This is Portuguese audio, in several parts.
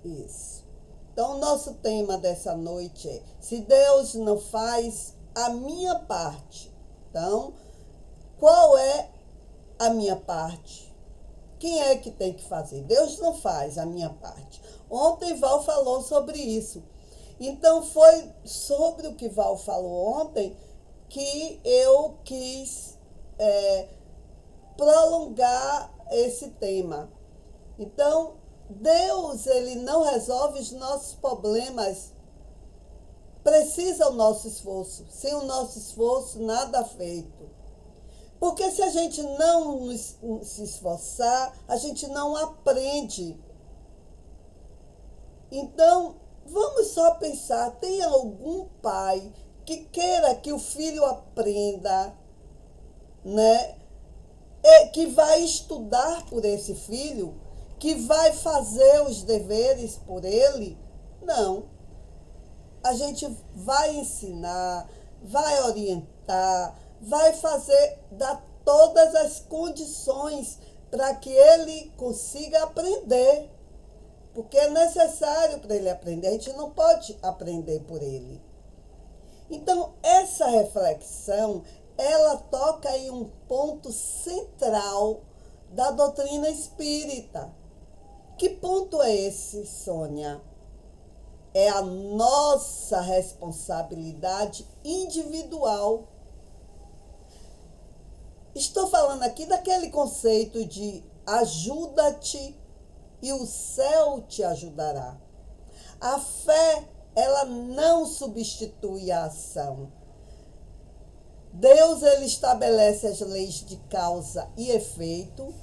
Isso. Então, o nosso tema dessa noite é: se Deus não faz a minha parte. Então, qual é a minha parte? Quem é que tem que fazer? Deus não faz a minha parte. Ontem Val falou sobre isso. Então, foi sobre o que Val falou ontem que eu quis prolongar esse tema. Então, Deus, ele não resolve os nossos problemas. Precisa o nosso esforço. Sem o nosso esforço, nada feito. Porque se a gente não se esforçar, a gente não aprende. Então, vamos só pensar, tem algum pai que queira que o filho aprenda, né? Que vai estudar por esse filho, que vai fazer os deveres por ele? Não. A gente vai ensinar, vai orientar, vai fazer, dar todas as condições para que ele consiga aprender. Porque é necessário para ele aprender. A gente não pode aprender por ele. Então, essa reflexão, ela toca em um ponto central da doutrina espírita. Que ponto é esse, Sônia? É a nossa responsabilidade individual. Estou falando aqui daquele conceito de ajuda-te e o céu te ajudará. A fé, ela não substitui a ação. Deus, ele estabelece as leis de causa e efeito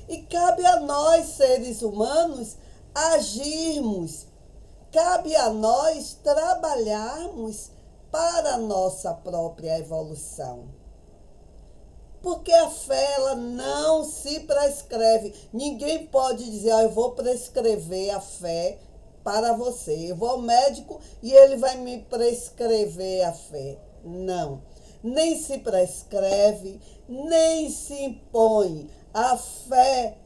e cabe a nós, seres humanos, agirmos. Cabe a nós trabalharmos para a nossa própria evolução. Porque a fé, ela não se prescreve. Ninguém pode dizer, eu vou prescrever a fé para você. Eu vou ao médico e ele vai me prescrever a fé. Não. Nem se prescreve, nem se impõe. A fé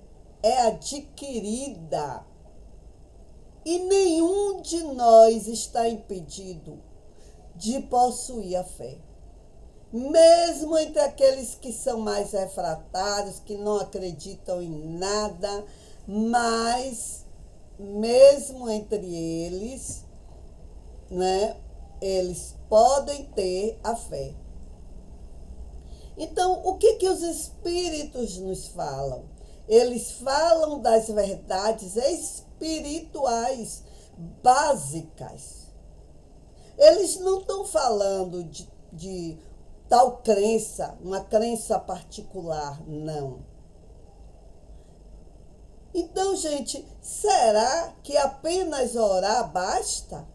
é adquirida. E nenhum de nós está impedido de possuir a fé. Mesmo entre aqueles que são mais refratários, que não acreditam em nada, mas mesmo entre eles, né, eles podem ter a fé. Então, o que os espíritos nos falam? Eles falam das verdades espirituais básicas. Eles não estão falando de tal crença, uma crença particular, não. Então, gente, será que apenas orar basta?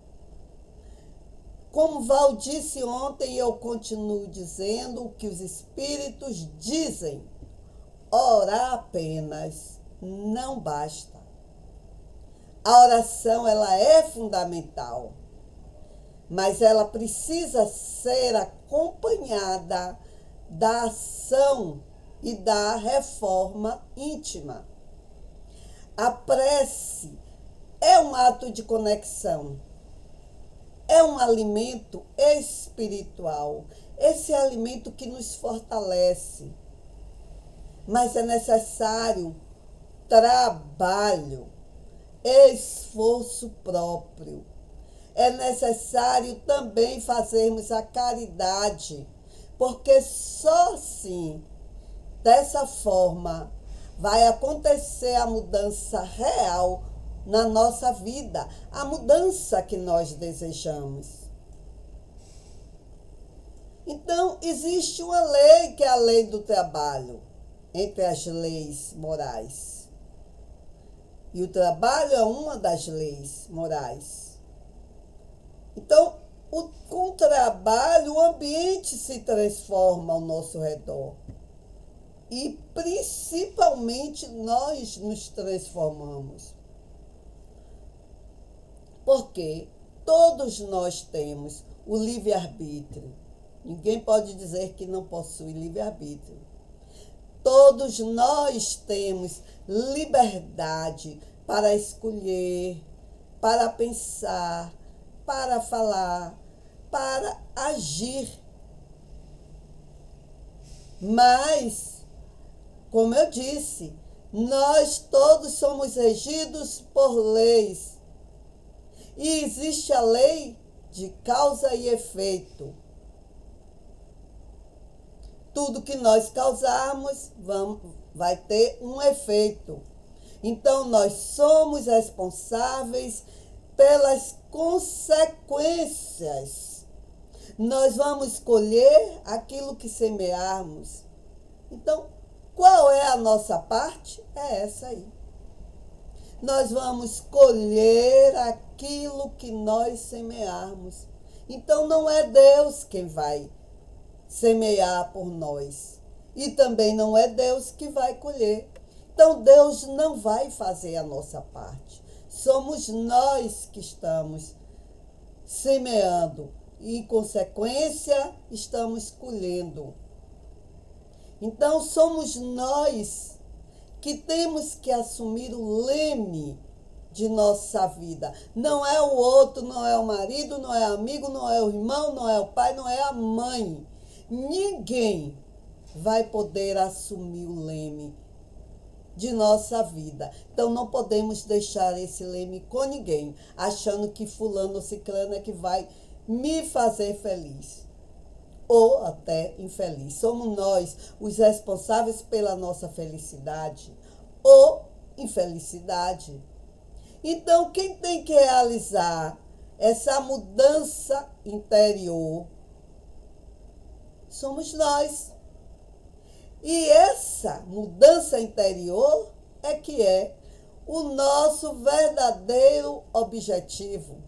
Como Val disse ontem, eu continuo dizendo o que os espíritos dizem. Orar apenas não basta. A oração, ela é fundamental, mas ela precisa ser acompanhada da ação e da reforma íntima. A prece é um ato de conexão, é um alimento espiritual, esse alimento que nos fortalece. Mas é necessário trabalho, esforço próprio. É necessário também fazermos a caridade, porque só assim, dessa forma, vai acontecer a mudança real na nossa vida, a mudança que nós desejamos. Então, existe uma lei que é a lei do trabalho, entre as leis morais. E o trabalho é uma das leis morais. Então, com o trabalho, o ambiente se transforma ao nosso redor. E, principalmente, nós nos transformamos. Porque todos nós temos o livre-arbítrio. Ninguém pode dizer que não possui livre-arbítrio. Todos nós temos liberdade para escolher, para pensar, para falar, para agir. Mas, como eu disse, nós todos somos regidos por leis. E existe a lei de causa e efeito. Tudo que nós causarmos vai ter um efeito. Então, nós somos responsáveis pelas consequências. Nós vamos colher aquilo que semearmos. Então, qual é a nossa parte? É essa aí. Nós vamos colher aquilo que nós semearmos. Então, não é Deus quem vai semear por nós. E também não é Deus que vai colher. Então, Deus não vai fazer a nossa parte. Somos nós que estamos semeando e, em consequência, estamos colhendo. Então, somos nós que temos que assumir o leme de nossa vida. Não é o outro, não é o marido, não é o amigo, não é o irmão, não é o pai, não é a mãe. Ninguém vai poder assumir o leme de nossa vida. Então, não podemos deixar esse leme com ninguém, achando que fulano ou ciclano é que vai me fazer feliz ou até infeliz. Somos nós os responsáveis pela nossa felicidade ou infelicidade. Então, quem tem que realizar essa mudança interior somos nós. E essa mudança interior é que é o nosso verdadeiro objetivo.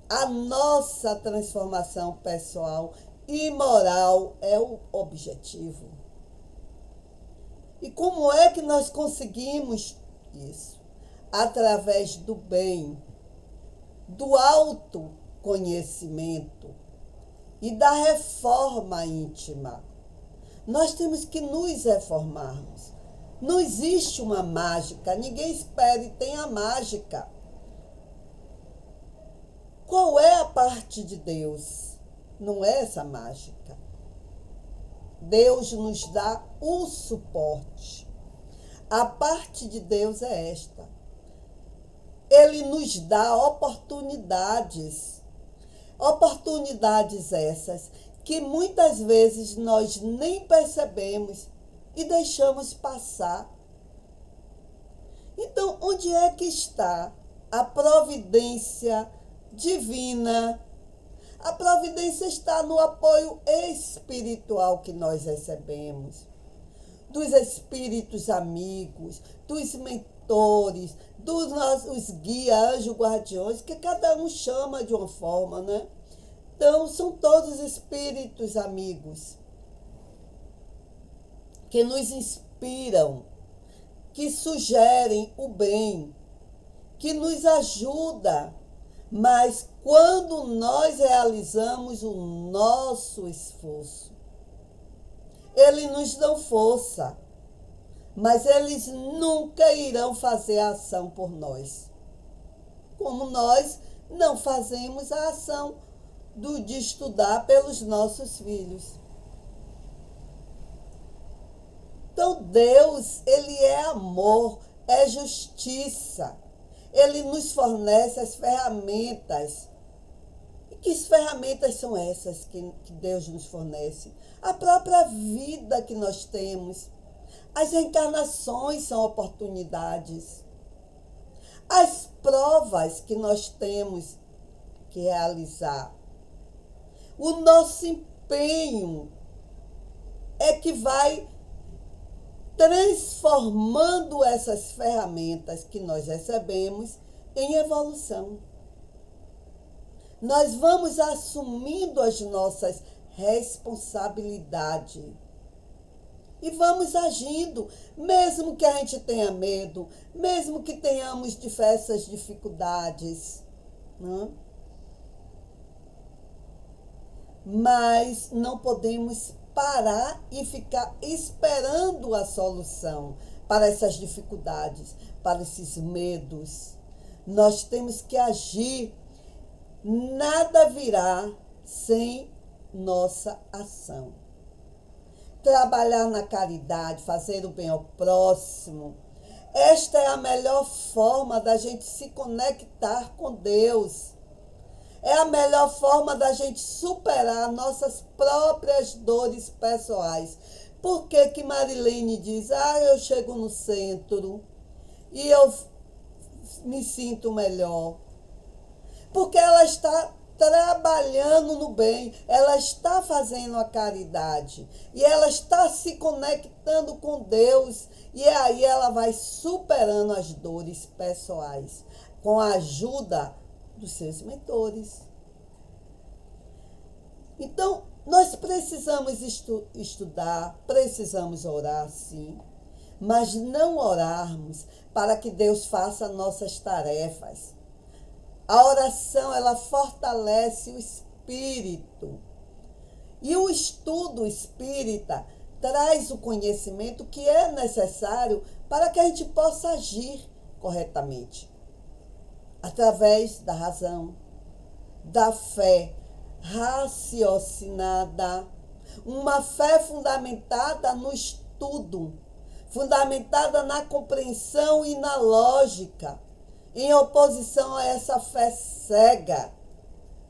A nossa transformação pessoal e moral é o objetivo. E como é que nós conseguimos isso? Através do bem, do autoconhecimento e da reforma íntima. Nós temos que nos reformarmos. Não existe uma mágica, ninguém espera e tem a mágica. Qual é a parte de Deus? Não é essa mágica. Deus nos dá o suporte. A parte de Deus é esta. Ele nos dá oportunidades. Oportunidades essas que muitas vezes nós nem percebemos e deixamos passar. Então, onde é que está a providência divina? A providência está no apoio espiritual que nós recebemos, dos espíritos amigos, dos mentores, dos nossos guias, anjos, guardiões, que cada um chama de uma forma, né? Então, são todos espíritos amigos que nos inspiram, que sugerem o bem, que nos ajudam. Mas quando nós realizamos o nosso esforço, eles nos dão força, mas eles nunca irão fazer a ação por nós. Como nós não fazemos a ação de estudar pelos nossos filhos. Então, Deus, Ele é amor, é justiça. Ele nos fornece as ferramentas. E que ferramentas são essas que Deus nos fornece? A própria vida que nós temos. As reencarnações são oportunidades. As provas que nós temos que realizar. O nosso empenho é que vai transformando essas ferramentas que nós recebemos em evolução. Nós vamos assumindo as nossas responsabilidades e vamos agindo, mesmo que a gente tenha medo, mesmo que tenhamos diversas dificuldades, né? Mas não podemos parar e ficar esperando a solução para essas dificuldades, para esses medos. Nós temos que agir. Nada virá sem nossa ação. Trabalhar na caridade, fazer o bem ao próximo. Esta é a melhor forma da gente se conectar com Deus. É a melhor forma da gente superar nossas próprias dores pessoais. Por que que Marilene diz, eu chego no centro e eu me sinto melhor? Porque ela está trabalhando no bem, ela está fazendo a caridade e ela está se conectando com Deus, e aí ela vai superando as dores pessoais com a ajuda dos seus mentores. Então, nós precisamos estudar, precisamos orar sim, mas não orarmos para que Deus faça nossas tarefas. A oração, ela fortalece o espírito. E o estudo espírita traz o conhecimento que é necessário para que a gente possa agir corretamente. Através da razão, da fé raciocinada, uma fé fundamentada no estudo, fundamentada na compreensão e na lógica, em oposição a essa fé cega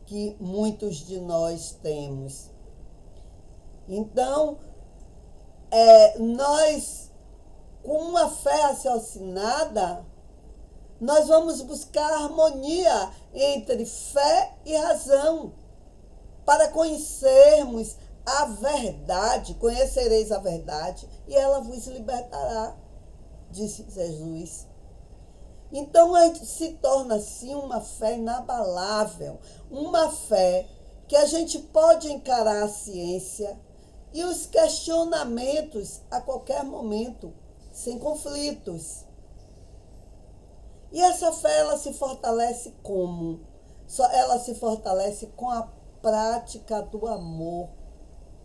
que muitos de nós temos. Então, nós, com uma fé raciocinada, nós vamos buscar harmonia entre fé e razão, para conhecermos a verdade. Conhecereis a verdade e ela vos libertará, disse Jesus. Então, a gente se torna, assim, uma fé inabalável, uma fé que a gente pode encarar a ciência e os questionamentos a qualquer momento, sem conflitos. E essa fé, ela se fortalece como? Ela se fortalece com a prática do amor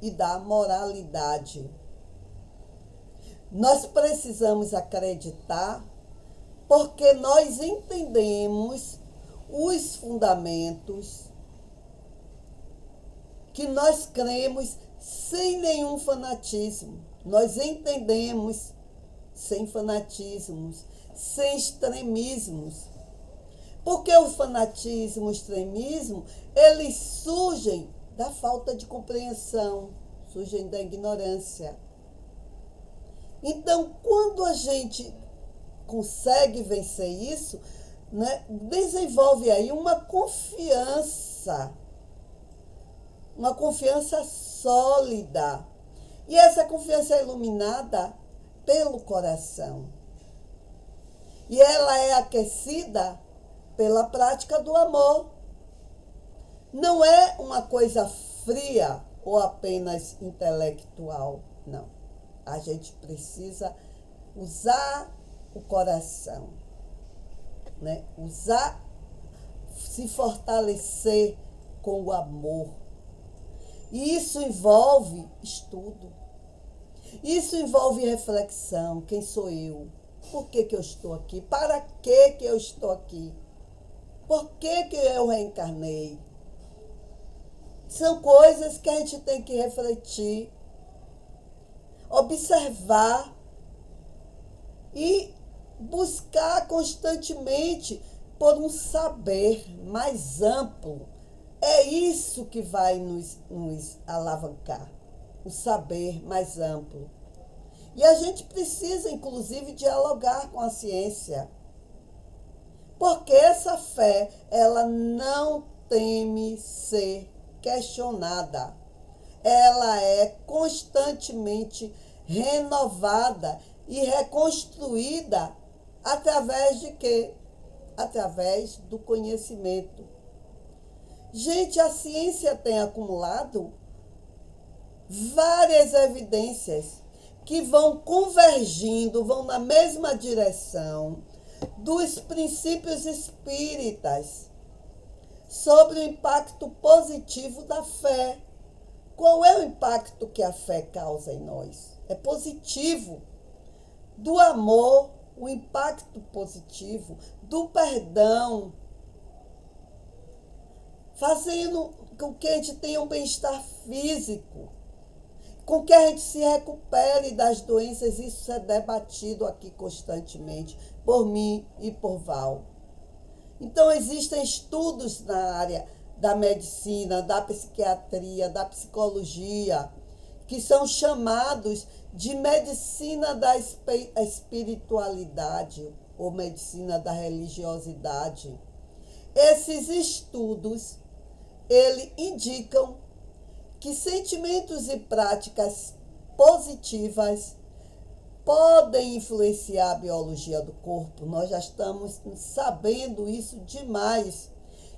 e da moralidade. Nós precisamos acreditar, porque nós entendemos os fundamentos que nós cremos sem nenhum fanatismo. Nós entendemos sem fanatismos, sem extremismos. Porque o fanatismo, o extremismo, eles surgem da falta de compreensão, surgem da ignorância. Então, quando a gente consegue vencer isso, né, desenvolve aí uma confiança sólida. E essa confiança é iluminada pelo coração. E ela é aquecida pela prática do amor. Não é uma coisa fria ou apenas intelectual, não. A gente precisa usar o coração, né? Se fortalecer com o amor. E isso envolve estudo. Isso envolve reflexão. Quem sou eu? Por que eu estou aqui? Para que eu estou aqui? Por que eu reencarnei? São coisas que a gente tem que refletir, observar e buscar constantemente por um saber mais amplo. É isso que vai nos alavancar, o saber mais amplo. E a gente precisa, inclusive, dialogar com a ciência. Porque essa fé, ela não teme ser questionada. Ela é constantemente renovada e reconstruída através de quê? Através do conhecimento. Gente, a ciência tem acumulado várias evidências que vão convergindo, vão na mesma direção dos princípios espíritas sobre o impacto positivo da fé. Qual é o impacto que a fé causa em nós? É positivo. Do amor, o impacto positivo do perdão, fazendo com que a gente tenha um bem-estar físico, com que a gente se recupere das doenças. Isso é debatido aqui constantemente por mim e por Val. Então, existem estudos na área da medicina, da psiquiatria, da psicologia, que são chamados de medicina da espiritualidade ou medicina da religiosidade. Esses estudos, eles indicam que sentimentos e práticas positivas podem influenciar a biologia do corpo. Nós já estamos sabendo isso demais,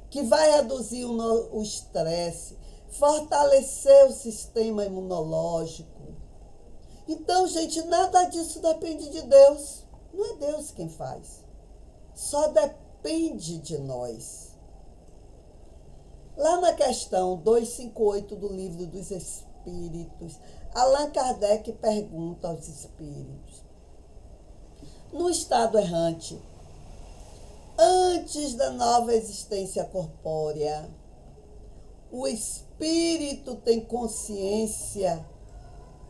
que vai reduzir o estresse, fortalecer o sistema imunológico. Então, gente, nada disso depende de Deus. Não é Deus quem faz. Só depende de nós. Lá na questão 258 do Livro dos Espíritos, Allan Kardec pergunta aos espíritos: no estado errante, antes da nova existência corpórea, o espírito tem consciência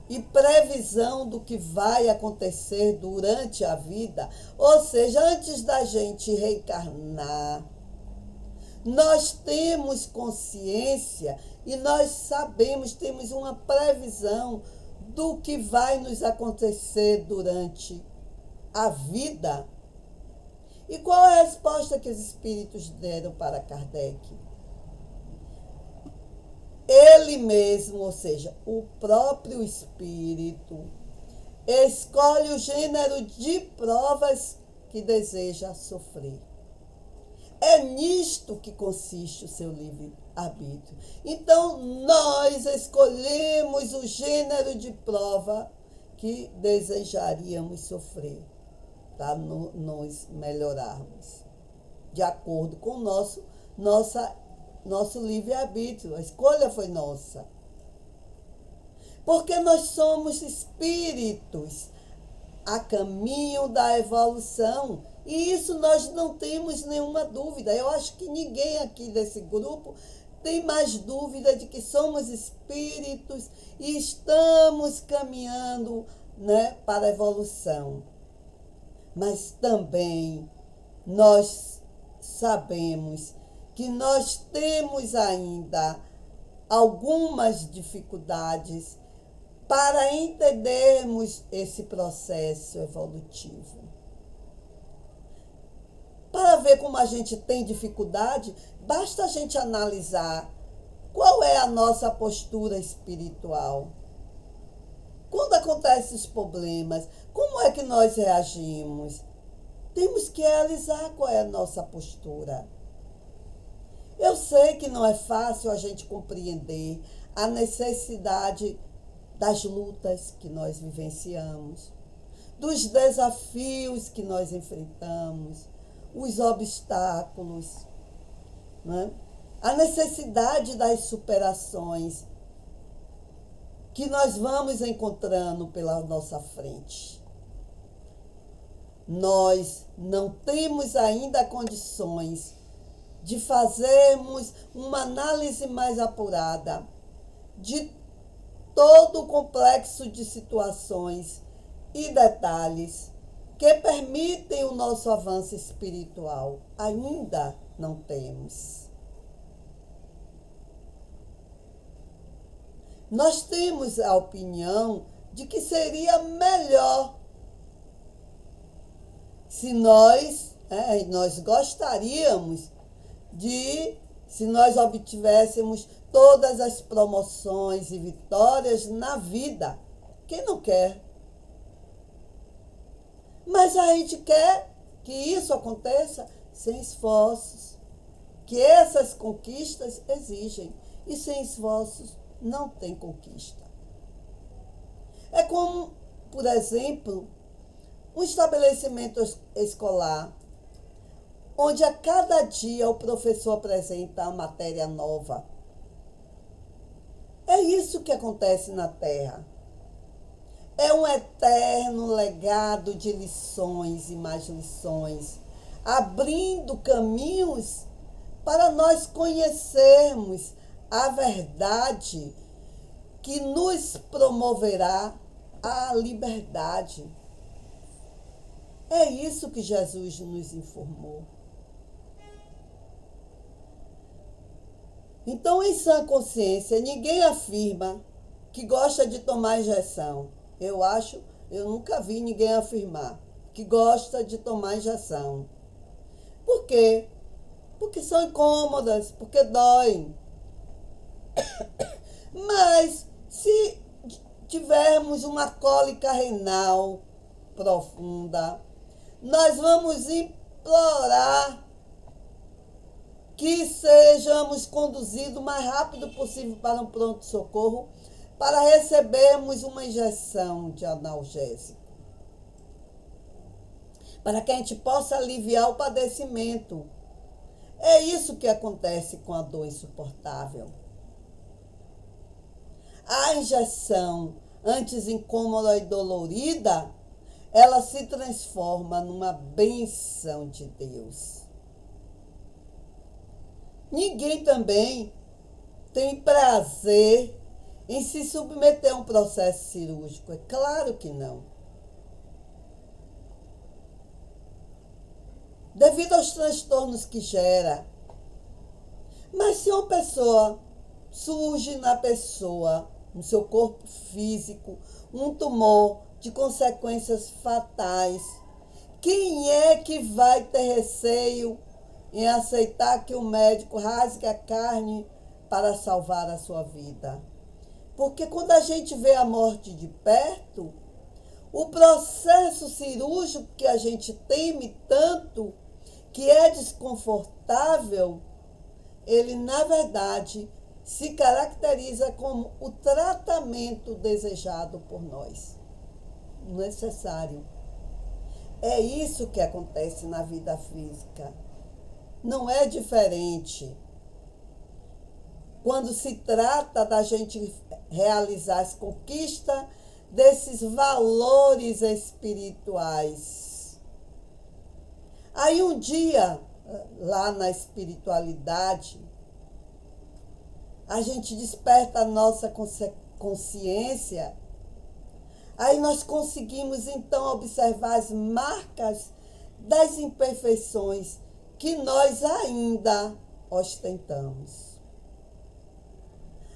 e previsão do que vai acontecer durante a vida? Ou seja, antes da gente reencarnar, nós temos consciência e nós sabemos, temos uma previsão do que vai nos acontecer durante a vida. E qual é a resposta que os espíritos deram para Kardec? Ele mesmo, ou seja, o próprio espírito, escolhe o gênero de provas que deseja sofrer. É nisto que consiste o seu livre-arbítrio. Então, nós escolhemos o gênero de prova que desejaríamos sofrer, para nos melhorarmos, de acordo com o nosso livre-arbítrio. A escolha foi nossa. Porque nós somos espíritos a caminho da evolução. E isso nós não temos nenhuma dúvida. Eu acho que ninguém aqui desse grupo tem mais dúvida de que somos espíritos e estamos caminhando, né, para a evolução. Mas também nós sabemos que nós temos ainda algumas dificuldades para entendermos esse processo evolutivo. Para ver como a gente tem dificuldade, basta a gente analisar qual é a nossa postura espiritual. Quando acontecem os problemas, como é que nós reagimos? Temos que analisar qual é a nossa postura. Eu sei que não é fácil a gente compreender a necessidade das lutas que nós vivenciamos, dos desafios que nós enfrentamos, os obstáculos, né? A necessidade das superações que nós vamos encontrando pela nossa frente. Nós não temos ainda condições de fazermos uma análise mais apurada de todo o complexo de situações e detalhes que permitem o nosso avanço espiritual. Ainda não temos. Nós temos a opinião de que seria melhor se nós gostaríamos se nós obtivéssemos todas as promoções e vitórias na vida. Quem não quer? Mas a gente quer que isso aconteça sem esforços, que essas conquistas exigem. E sem esforços não tem conquista. É como, por exemplo, um estabelecimento escolar, onde a cada dia o professor apresenta uma matéria nova. É isso que acontece na Terra. É um eterno legado de lições e mais lições, abrindo caminhos para nós conhecermos a verdade que nos promoverá a liberdade. É isso que Jesus nos informou. Então, em sã consciência, ninguém afirma que gosta de tomar injeção. Eu nunca vi ninguém afirmar que gosta de tomar injeção. Por quê? Porque são incômodas, porque doem. Mas se tivermos uma cólica renal profunda, nós vamos implorar que sejamos conduzidos o mais rápido possível para um pronto-socorro para recebermos uma injeção de analgésico, para que a gente possa aliviar o padecimento. É isso que acontece com a dor insuportável. A injeção, antes incômoda e dolorida, ela se transforma numa bênção de Deus. Ninguém também tem prazer em se submeter a um processo cirúrgico. É claro que não. Devido aos transtornos que gera. Mas se uma pessoa surge na pessoa, no seu corpo físico, um tumor de consequências fatais, quem é que vai ter receio em aceitar que o médico rasgue a carne para salvar a sua vida? Porque quando a gente vê a morte de perto, o processo cirúrgico que a gente teme tanto, que é desconfortável, ele, na verdade, se caracteriza como o tratamento desejado por nós, necessário. É isso que acontece na vida física. Não é diferente quando se trata da gente realizar as conquistas desses valores espirituais. Aí um dia, lá na espiritualidade, a gente desperta a nossa consciência, aí nós conseguimos então observar as marcas das imperfeições que nós ainda ostentamos.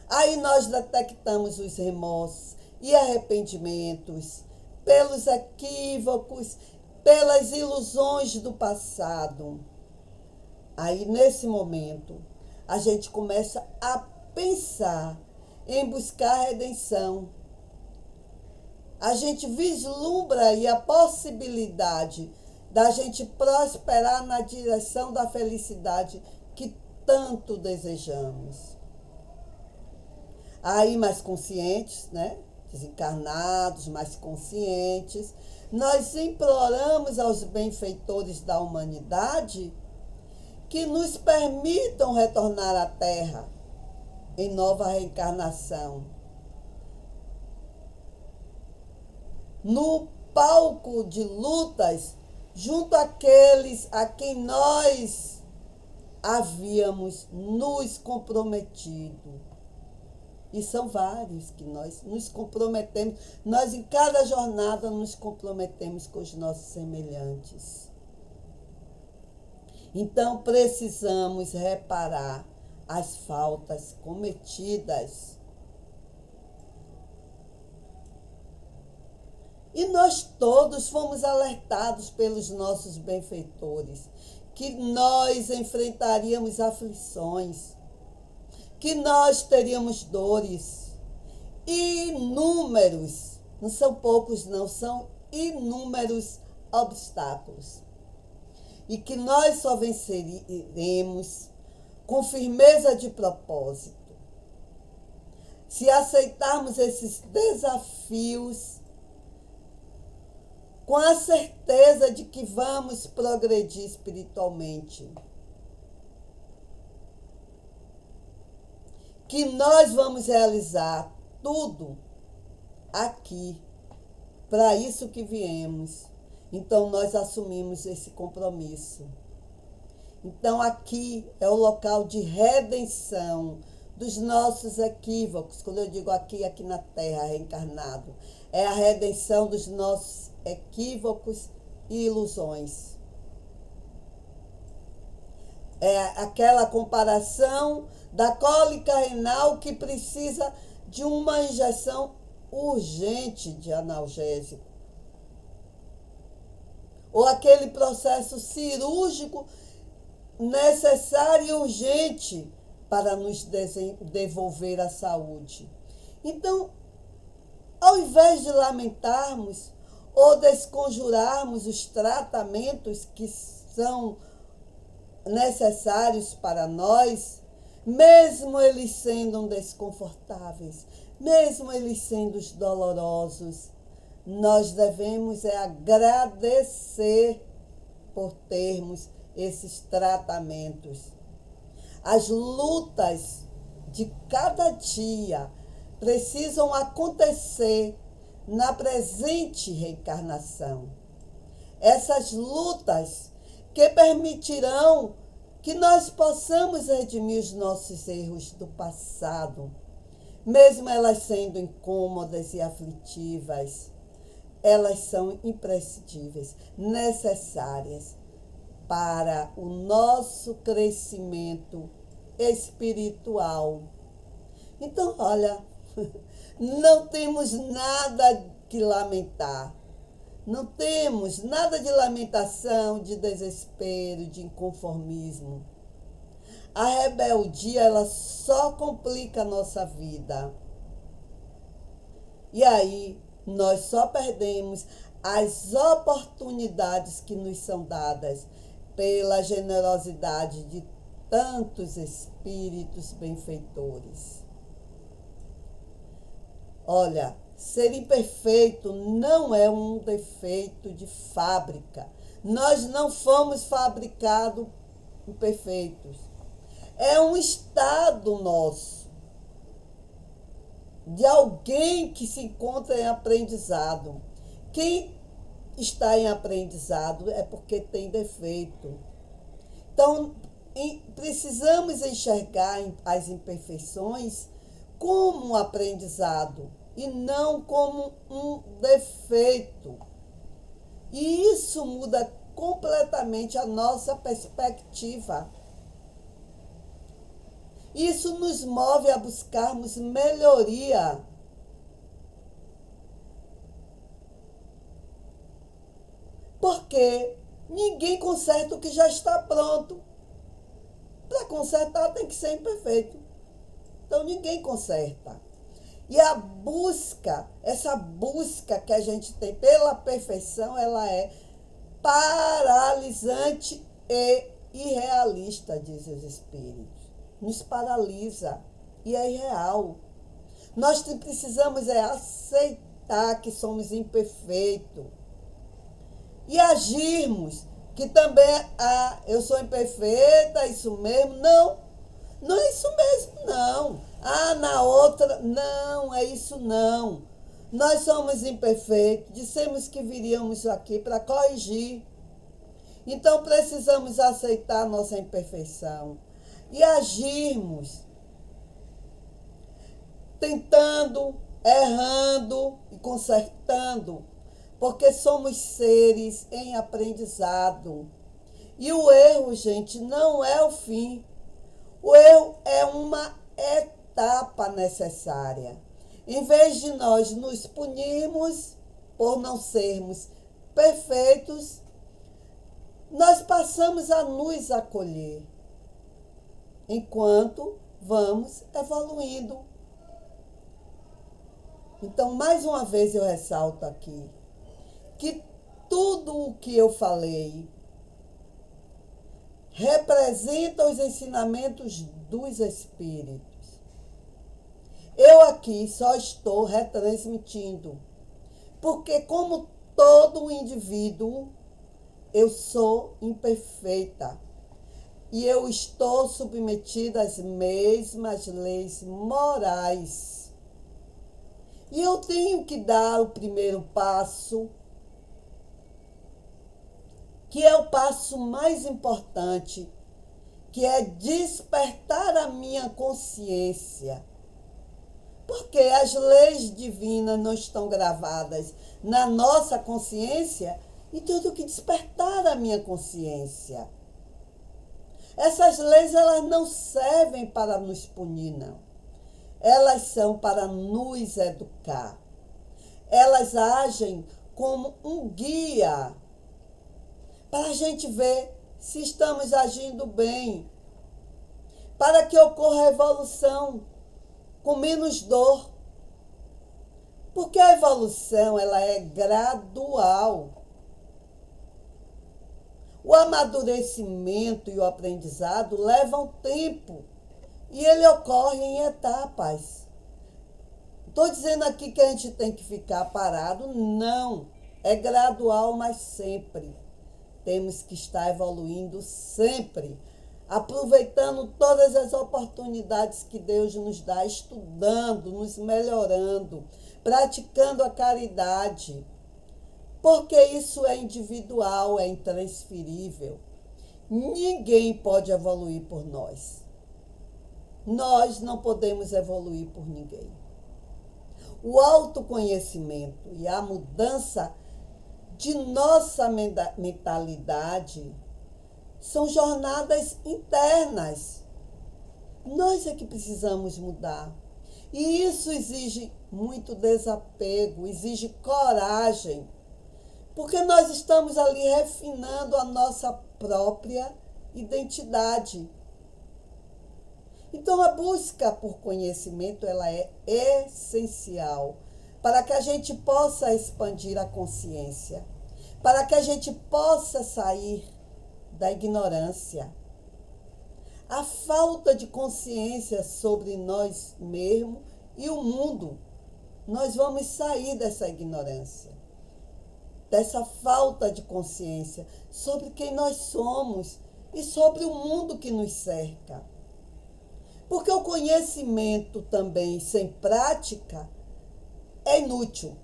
Aí nós detectamos os remorsos e arrependimentos pelos equívocos, pelas ilusões do passado. Aí, nesse momento, a gente começa a pensar em buscar a redenção. A gente vislumbra aí a possibilidade da gente prosperar na direção da felicidade que tanto desejamos. Aí, mais conscientes, né? Desencarnados, mais conscientes, nós imploramos aos benfeitores da humanidade que nos permitam retornar à Terra em nova reencarnação. No palco de lutas, junto àqueles a quem nós havíamos nos comprometido. E são vários que nós nos comprometemos. Nós, em cada jornada, nos comprometemos com os nossos semelhantes. Então, precisamos reparar as faltas cometidas. E nós todos fomos alertados pelos nossos benfeitores que nós enfrentaríamos aflições, que nós teríamos dores, inúmeros, não são poucos não, são inúmeros obstáculos. E que nós só venceremos com firmeza de propósito, se aceitarmos esses desafios com a certeza de que vamos progredir espiritualmente. Que nós vamos realizar tudo aqui para isso que viemos. Então, nós assumimos esse compromisso. Então, aqui é o local de redenção dos nossos equívocos. Quando eu digo aqui, aqui na Terra, reencarnado, é a redenção dos nossos equívocos e ilusões. É aquela comparação da cólica renal que precisa de uma injeção urgente de analgésico. Ou aquele processo cirúrgico necessário e urgente para nos devolver a saúde. Então, ao invés de lamentarmos ou desconjurarmos os tratamentos que são necessários para nós, mesmo eles sendo desconfortáveis, mesmo eles sendo dolorosos, nós devemos agradecer por termos esses tratamentos. As lutas de cada dia precisam acontecer na presente reencarnação. Essas lutas que permitirão que nós possamos redimir os nossos erros do passado, mesmo elas sendo incômodas e aflitivas, elas são imprescindíveis, necessárias para o nosso crescimento espiritual. Então, olha, não temos nada que lamentar. Não temos nada de lamentação, de desespero, de inconformismo. A rebeldia, ela só complica a nossa vida. E aí, nós só perdemos as oportunidades que nos são dadas pela generosidade de tantos espíritos benfeitores. Olha, ser imperfeito não é um defeito de fábrica. Nós não fomos fabricados imperfeitos. É um estado nosso, de alguém que se encontra em aprendizado. Quem está em aprendizado é porque tem defeito. Então, precisamos enxergar as imperfeições como um aprendizado e não como um defeito. E isso muda completamente a nossa perspectiva. Isso nos move a buscarmos melhoria. Porque ninguém conserta o que já está pronto. Para consertar tem que ser imperfeito. Então ninguém conserta. E a busca, essa busca que a gente tem pela perfeição, ela é paralisante e irrealista, dizem os espíritos. Nos paralisa e é irreal. Nós precisamos aceitar que somos imperfeitos e agirmos, que também, eu sou imperfeita, isso mesmo. Não, não é isso mesmo, não. Na outra, não, é isso não. Nós somos imperfeitos, dissemos que viríamos aqui para corrigir. Então, precisamos aceitar nossa imperfeição e agirmos, tentando, errando e consertando, porque somos seres em aprendizado. E o erro, gente, não é o fim. O erro é uma etapa necessária. Em vez de nós nos punirmos por não sermos perfeitos, nós passamos a nos acolher, enquanto vamos evoluindo. Então, mais uma vez eu ressalto aqui que tudo o que eu falei representa os ensinamentos dos espíritos. Eu aqui só estou retransmitindo, porque como todo indivíduo, eu sou imperfeita e eu estou submetida às mesmas leis morais. E eu tenho que dar o primeiro passo, que é o passo mais importante, que é despertar a minha consciência. Porque as leis divinas não estão gravadas na nossa consciência, então eu tenho que despertar a minha consciência. Essas leis, elas não servem para nos punir, não. Elas são para nos educar. Elas agem como um guia para a gente ver se estamos agindo bem, para que ocorra a evolução com menos dor. Porque a evolução, ela é gradual. O amadurecimento e o aprendizado levam tempo e ele ocorre em etapas. Estou dizendo aqui que a gente tem que ficar parado? Não. É gradual, mas sempre. Temos que estar evoluindo sempre, aproveitando todas as oportunidades que Deus nos dá, estudando, nos melhorando, praticando a caridade. Porque isso é individual, é intransferível. Ninguém pode evoluir por nós. Nós não podemos evoluir por ninguém. O autoconhecimento e a mudança de nossa mentalidade são jornadas internas. Nós é que precisamos mudar. E isso exige muito desapego, exige coragem. Porque nós estamos ali refinando a nossa própria identidade. Então, a busca por conhecimento, ela é essencial para que a gente possa expandir a consciência, para que a gente possa sair da ignorância. A falta de consciência sobre nós mesmos e o mundo. Nós vamos sair dessa ignorância, dessa falta de consciência sobre quem nós somos e sobre o mundo que nos cerca. Porque o conhecimento também sem prática é inútil.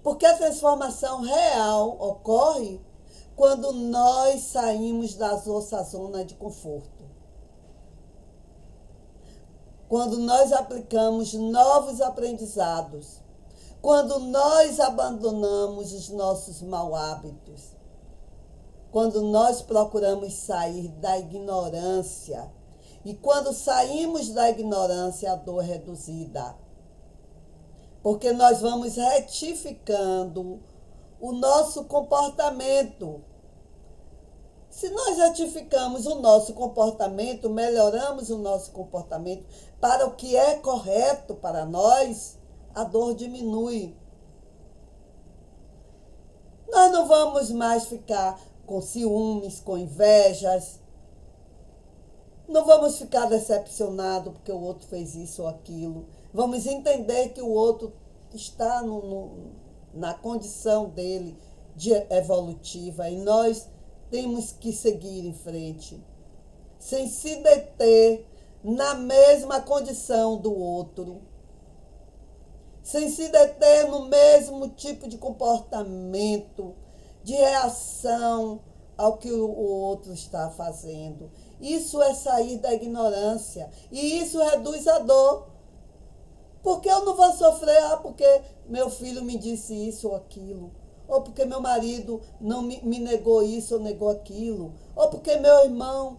Porque a transformação real ocorre quando nós saímos da nossa zona de conforto. Quando nós aplicamos novos aprendizados. Quando nós abandonamos os nossos maus hábitos. Quando nós procuramos sair da ignorância. E quando saímos da ignorância, a dor é reduzida. Porque nós vamos retificando o nosso comportamento. Se nós retificamos o nosso comportamento, melhoramos o nosso comportamento para o que é correto para nós, a dor diminui. Nós não vamos mais ficar com ciúmes, com invejas. Não vamos ficar decepcionados porque o outro fez isso ou aquilo. Vamos entender que o outro está na condição dele de evolutiva e nós temos que seguir em frente, sem se deter na mesma condição do outro, sem se deter no mesmo tipo de comportamento, de reação ao que o outro está fazendo. Isso é sair da ignorância. E isso reduz a dor. Porque eu não vou sofrer, porque meu filho me disse isso ou aquilo. Ou porque meu marido não me negou isso ou negou aquilo. Ou porque meu irmão...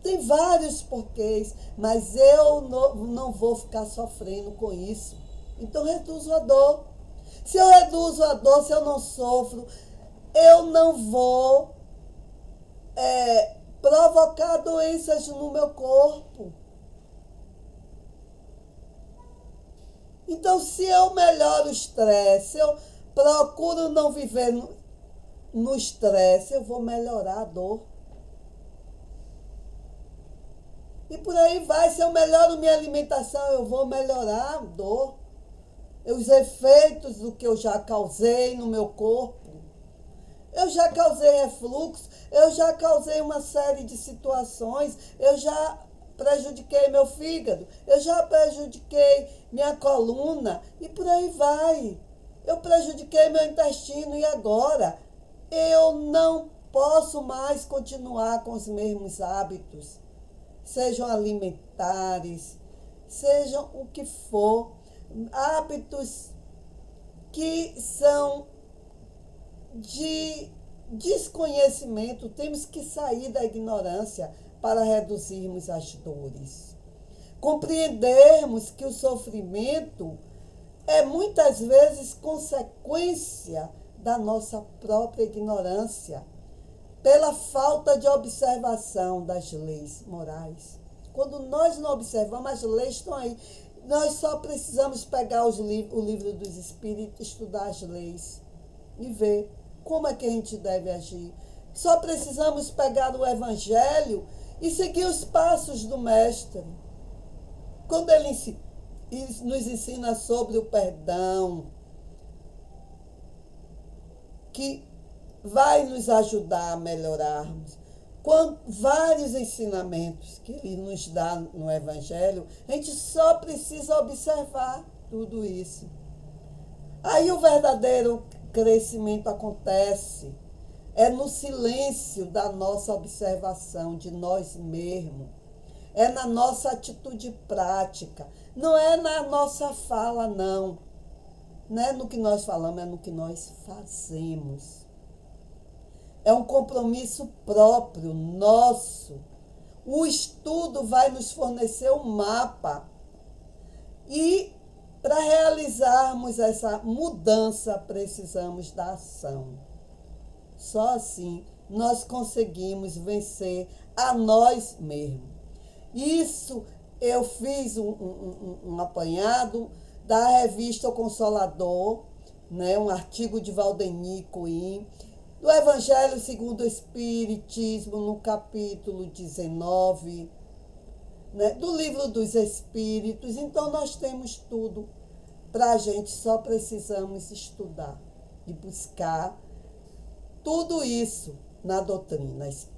Tem vários porquês, mas eu não vou ficar sofrendo com isso. Então reduzo a dor. Se eu reduzo a dor, se eu não sofro, eu não vou provocar doenças no meu corpo. Então, se eu melhoro o estresse, se eu procuro não viver no estresse, eu vou melhorar a dor. E por aí vai, se eu melhoro minha alimentação, eu vou melhorar a dor. Os efeitos do que eu já causei no meu corpo. Eu já causei refluxo, eu já causei uma série de situações, eu já prejudiquei meu fígado, eu já prejudiquei minha coluna e por aí vai. Eu prejudiquei meu intestino e agora eu não posso mais continuar com os mesmos hábitos, sejam alimentares, sejam o que for, hábitos que são de desconhecimento. Temos que sair da ignorância para reduzirmos as dores. Compreendermos que o sofrimento é muitas vezes consequência da nossa própria ignorância, pela falta de observação das leis morais. Quando nós não observamos, as leis estão aí. Nós só precisamos pegar o livro dos Espíritos, estudar as leis e ver como é que a gente deve agir. Só precisamos pegar o Evangelho e seguir os passos do Mestre. Quando ele nos ensina sobre o perdão, que vai nos ajudar a melhorarmos. Vários ensinamentos que ele nos dá no Evangelho, a gente só precisa observar tudo isso. Aí o verdadeiro crescimento acontece. É no silêncio da nossa observação de nós mesmos. É na nossa atitude prática. Não é na nossa fala, não. Não é no que nós falamos, é no que nós fazemos. É um compromisso próprio, nosso. O estudo vai nos fornecer um mapa. E para realizarmos essa mudança, precisamos da ação. Só assim nós conseguimos vencer a nós mesmos. Isso eu fiz um apanhado da revista O Consolador, né, um artigo de Valdemir Coim, do Evangelho segundo o Espiritismo, no capítulo 19, né, do Livro dos Espíritos. Então, nós temos tudo para a gente, só precisamos estudar e buscar tudo isso na doutrina espírita.